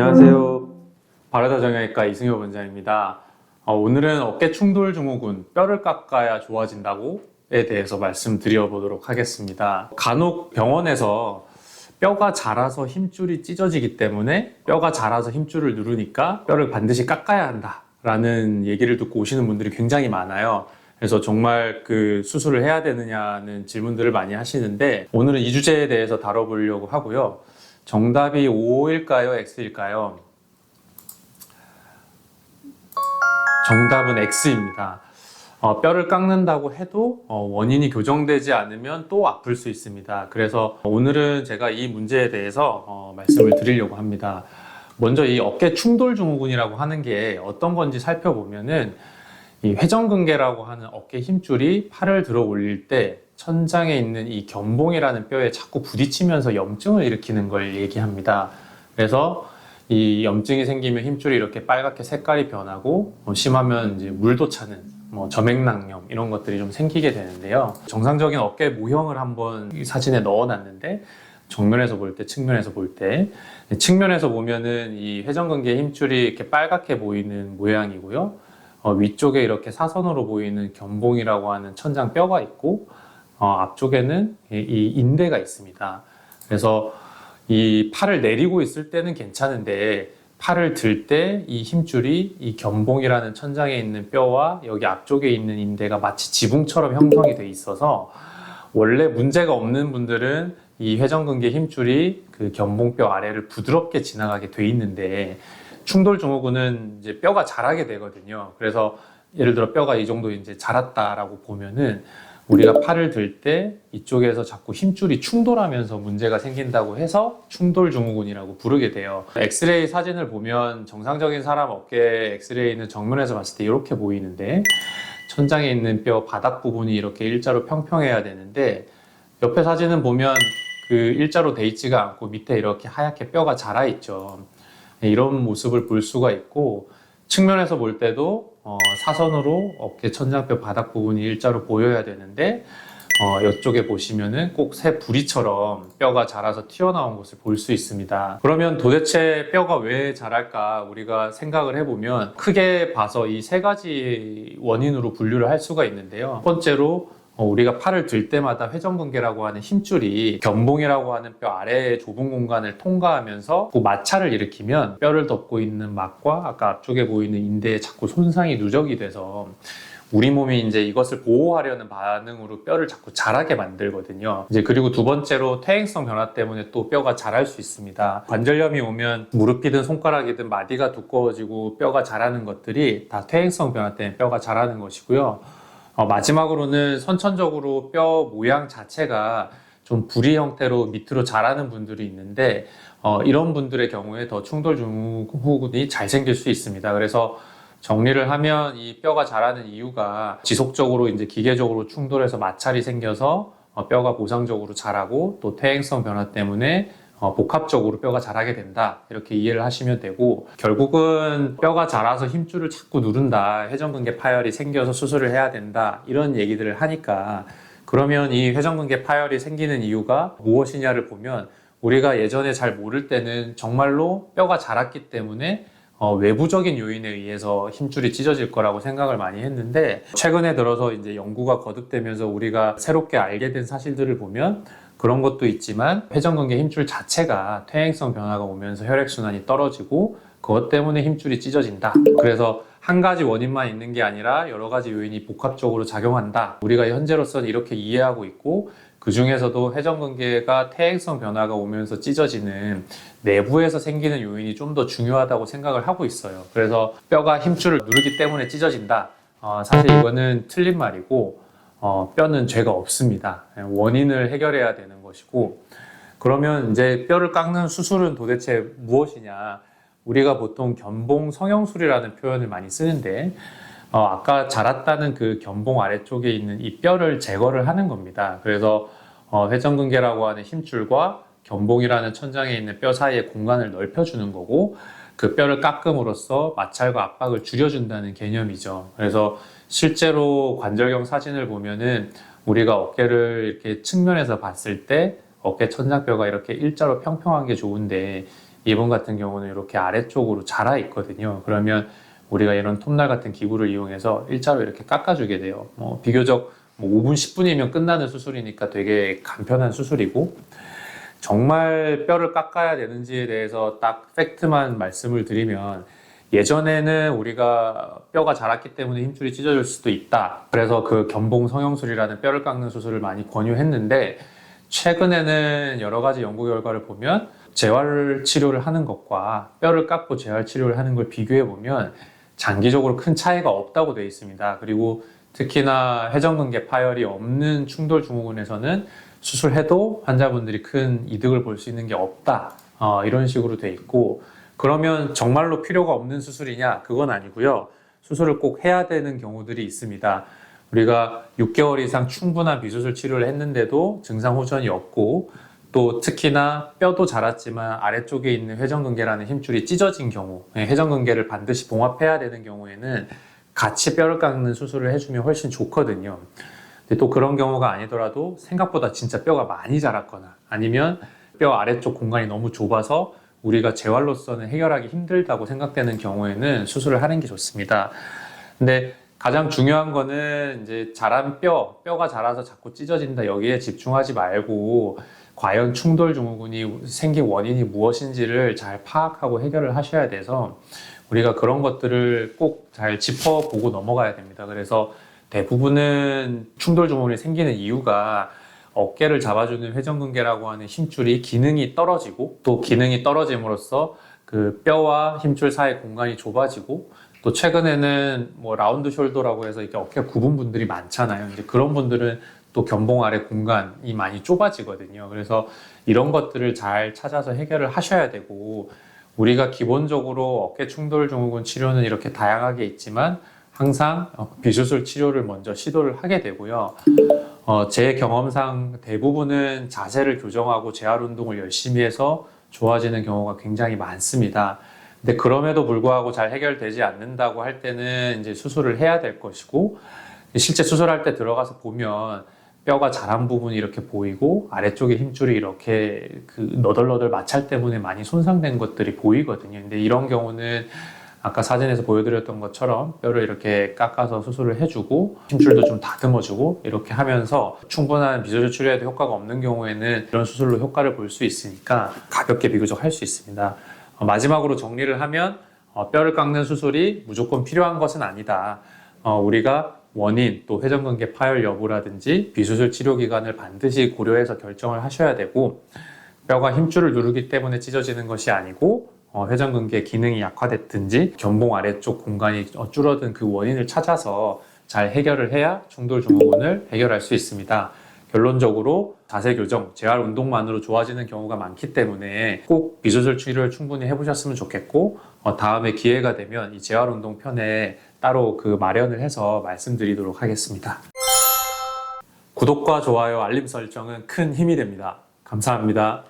안녕하세요. 바르다 정형외과 이승효 원장입니다. 오늘은 어깨 충돌 증후군, 뼈를 깎아야 좋아진다고에 대해서 말씀드려 보도록 하겠습니다. 간혹 병원에서 뼈가 자라서 힘줄이 찢어지기 때문에 뼈가 자라서 힘줄을 누르니까 뼈를 반드시 깎아야 한다라는 얘기를 듣고 오시는 분들이 굉장히 많아요. 그래서 정말 그 수술을 해야 되느냐는 질문들을 많이 하시는데 오늘은 이 주제에 대해서 다뤄보려고 하고요. 정답이 O일까요? X일까요? 정답은 X입니다. 뼈를 깎는다고 해도 원인이 교정되지 않으면 또 아플 수 있습니다. 그래서 오늘은 제가 이 문제에 대해서 말씀을 드리려고 합니다. 먼저 이 어깨 충돌 증후군이라고 하는 게 어떤 건지 살펴보면은 이 회전근개라고 하는 어깨 힘줄이 팔을 들어 올릴 때 천장에 있는 이 견봉이라는 뼈에 자꾸 부딪히면서 염증을 일으키는 걸 얘기합니다. 그래서 이 염증이 생기면 힘줄이 이렇게 빨갛게 색깔이 변하고 심하면 이제 물도 차는 점액낭염 이런 것들이 좀 생기게 되는데요. 정상적인 어깨 모형을 한번 이 사진에 넣어놨는데 정면에서 볼 때, 측면에서 볼 때, 측면에서 보면은 이 회전근개 힘줄이 이렇게 빨갛게 보이는 모양이고요. 위쪽에 이렇게 사선으로 보이는 견봉이라고 하는 천장 뼈가 있고 앞쪽에는 이 인대가 있습니다. 그래서 이 팔을 내리고 있을 때는 괜찮은데 팔을 들 때 이 힘줄이 이 견봉이라는 천장에 있는 뼈와 여기 앞쪽에 있는 인대가 마치 지붕처럼 형성이 돼 있어서 원래 문제가 없는 분들은 이 회전근개 힘줄이 그 견봉뼈 아래를 부드럽게 지나가게 돼 있는데 충돌 증후군은 이제 뼈가 자라게 되거든요. 그래서 예를 들어 뼈가 이 정도 이제 자랐다라고 보면은 우리가 팔을 들 때 이쪽에서 자꾸 힘줄이 충돌하면서 문제가 생긴다고 해서 충돌 증후군이라고 부르게 돼요. 엑스레이 사진을 보면 정상적인 사람 어깨 엑스레이는 정면에서 봤을 때 이렇게 보이는데 천장에 있는 뼈 바닥 부분이 이렇게 일자로 평평해야 되는데 옆에 사진은 보면 그 일자로 돼 있지가 않고 밑에 이렇게 하얗게 뼈가 자라 있죠. 이런 모습을 볼 수가 있고 측면에서 볼 때도 사선으로 어깨 천장뼈 바닥 부분이 일자로 보여야 되는데 이쪽에 보시면은 꼭 새 부리처럼 뼈가 자라서 튀어나온 것을 볼 수 있습니다. 그러면 도대체 뼈가 왜 자랄까 우리가 생각을 해보면 크게 봐서 이 세 가지 원인으로 분류를 할 수가 있는데요. 첫 번째로 우리가 팔을 들 때마다 회전근개라고 하는 힘줄이 견봉이라고 하는 뼈 아래의 좁은 공간을 통과하면서 그 마찰을 일으키면 뼈를 덮고 있는 막과 아까 앞쪽에 보이는 인대에 자꾸 손상이 누적이 돼서 우리 몸이 이제 이것을 보호하려는 반응으로 뼈를 자꾸 자라게 만들거든요. 이제 그리고 두 번째로 퇴행성 변화 때문에 또 뼈가 자랄 수 있습니다. 관절염이 오면 무릎이든 손가락이든 마디가 두꺼워지고 뼈가 자라는 것들이 다 퇴행성 변화 때문에 뼈가 자라는 것이고요. 마지막으로는 선천적으로 뼈 모양 자체가 좀 부리 형태로 밑으로 자라는 분들이 있는데 이런 분들의 경우에 더 충돌 증후군이 잘 생길 수 있습니다. 그래서 정리를 하면 이 뼈가 자라는 이유가 지속적으로 이제 기계적으로 충돌해서 마찰이 생겨서 뼈가 보상적으로 자라고 또 퇴행성 변화 때문에 복합적으로 뼈가 자라게 된다 이렇게 이해를 하시면 되고 결국은 뼈가 자라서 힘줄을 자꾸 누른다 회전근개 파열이 생겨서 수술을 해야 된다 이런 얘기들을 하니까 그러면 이 회전근개 파열이 생기는 이유가 무엇이냐를 보면 우리가 예전에 잘 모를 때는 정말로 뼈가 자랐기 때문에 외부적인 요인에 의해서 힘줄이 찢어질 거라고 생각을 많이 했는데 최근에 들어서 이제 연구가 거듭되면서 우리가 새롭게 알게 된 사실들을 보면 그런 것도 있지만 회전근개 힘줄 자체가 퇴행성 변화가 오면서 혈액순환이 떨어지고 그것 때문에 힘줄이 찢어진다. 그래서 한 가지 원인만 있는 게 아니라 여러 가지 요인이 복합적으로 작용한다. 우리가 현재로서는 이렇게 이해하고 있고 그 중에서도 회전근개가 퇴행성 변화가 오면서 찢어지는 내부에서 생기는 요인이 좀 더 중요하다고 생각을 하고 있어요. 그래서 뼈가 힘줄을 누르기 때문에 찢어진다. 사실 이거는 틀린 말이고 뼈는 죄가 없습니다. 원인을 해결해야 되는 것이고 그러면 이제 뼈를 깎는 수술은 도대체 무엇이냐 우리가 보통 견봉 성형술이라는 표현을 많이 쓰는데 아까 자랐다는 그 견봉 아래쪽에 있는 이 뼈를 제거를 하는 겁니다. 그래서 회전근개라고 하는 힘줄과 견봉이라는 천장에 있는 뼈 사이의 공간을 넓혀주는 거고 그 뼈를 깎음으로써 마찰과 압박을 줄여준다는 개념이죠. 그래서 실제로 관절경 사진을 보면은 우리가 어깨를 이렇게 측면에서 봤을 때 어깨 천장뼈가 이렇게 일자로 평평한 게 좋은데 이분 같은 경우는 이렇게 아래쪽으로 자라 있거든요. 그러면 우리가 이런 톱날 같은 기구를 이용해서 일자로 이렇게 깎아주게 돼요. 비교적 5분, 10분이면 끝나는 수술이니까 되게 간편한 수술이고, 정말 뼈를 깎아야 되는지에 대해서 딱 팩트만 말씀을 드리면, 예전에는 우리가 뼈가 자랐기 때문에 힘줄이 찢어질 수도 있다. 그래서 그 견봉 성형술이라는 뼈를 깎는 수술을 많이 권유했는데, 최근에는 여러 가지 연구 결과를 보면 재활 치료를 하는 것과 뼈를 깎고 재활 치료를 하는 걸 비교해 보면 장기적으로 큰 차이가 없다고 되어 있습니다. 그리고 특히나 회전근개 파열이 없는 충돌 증후군에서는 수술해도 환자분들이 큰 이득을 볼 수 있는 게 없다. 이런 식으로 돼 있고, 그러면 정말로 필요가 없는 수술이냐? 그건 아니고요. 수술을 꼭 해야 되는 경우들이 있습니다. 우리가 6개월 이상 충분한 비수술 치료를 했는데도 증상 호전이 없고, 또 특히나 뼈도 자랐지만 아래쪽에 있는 회전근개라는 힘줄이 찢어진 경우, 회전근개를 반드시 봉합해야 되는 경우에는 같이 뼈를 깎는 수술을 해주면 훨씬 좋거든요. 근데 또 그런 경우가 아니더라도 생각보다 진짜 뼈가 많이 자랐거나 아니면 뼈 아래쪽 공간이 너무 좁아서 우리가 재활로서는 해결하기 힘들다고 생각되는 경우에는 수술을 하는 게 좋습니다. 근데 가장 중요한 거는 이제 자란 뼈가 자라서 자꾸 찢어진다, 여기에 집중하지 말고 과연 충돌 증후군이 생긴 원인이 무엇인지를 잘 파악하고 해결을 하셔야 돼서 우리가 그런 것들을 꼭 잘 짚어보고 넘어가야 됩니다. 그래서 대부분은 충돌 증후군이 생기는 이유가 어깨를 잡아주는 회전근개라고 하는 힘줄이 기능이 떨어지고, 또 기능이 떨어짐으로써 그 뼈와 힘줄 사이 공간이 좁아지고, 또 최근에는 라운드 숄더라고 해서 이렇게 어깨가 굽은 분들이 많잖아요. 이제 그런 분들은 또 견봉 아래 공간이 많이 좁아지거든요. 그래서 이런 것들을 잘 찾아서 해결을 하셔야 되고, 우리가 기본적으로 어깨 충돌 증후군 치료는 이렇게 다양하게 있지만 항상 비수술 치료를 먼저 시도를 하게 되고요. 제 경험상 대부분은 자세를 교정하고 재활 운동을 열심히 해서 좋아지는 경우가 굉장히 많습니다. 근데 그럼에도 불구하고 잘 해결되지 않는다고 할 때는 이제 수술을 해야 될 것이고, 실제 수술할 때 들어가서 보면 뼈가 자란 부분이 이렇게 보이고 아래쪽에 힘줄이 이렇게 그 너덜너덜 마찰 때문에 많이 손상된 것들이 보이거든요. 근데 이런 경우는 아까 사진에서 보여드렸던 것처럼 뼈를 이렇게 깎아서 수술을 해주고 힘줄도 좀 다듬어주고 이렇게 하면서 충분한 비수술 치료에도 효과가 없는 경우에는 이런 수술로 효과를 볼 수 있으니까 가볍게 비교적 할 수 있습니다. 마지막으로 정리를 하면 뼈를 깎는 수술이 무조건 필요한 것은 아니다. 우리가 원인, 또 회전근개 파열 여부라든지 비수술 치료 기간을 반드시 고려해서 결정을 하셔야 되고, 뼈가 힘줄을 누르기 때문에 찢어지는 것이 아니고 회전근개 기능이 약화됐든지 견봉 아래쪽 공간이 줄어든 그 원인을 찾아서 잘 해결을 해야 충돌 증후군을 해결할 수 있습니다. 결론적으로 자세 교정, 재활 운동만으로 좋아지는 경우가 많기 때문에 꼭 비수술 치료를 충분히 해보셨으면 좋겠고, 다음에 기회가 되면 이 재활 운동 편에 따로 그 마련을 해서 말씀드리도록 하겠습니다. 구독과 좋아요, 알림 설정은 큰 힘이 됩니다. 감사합니다.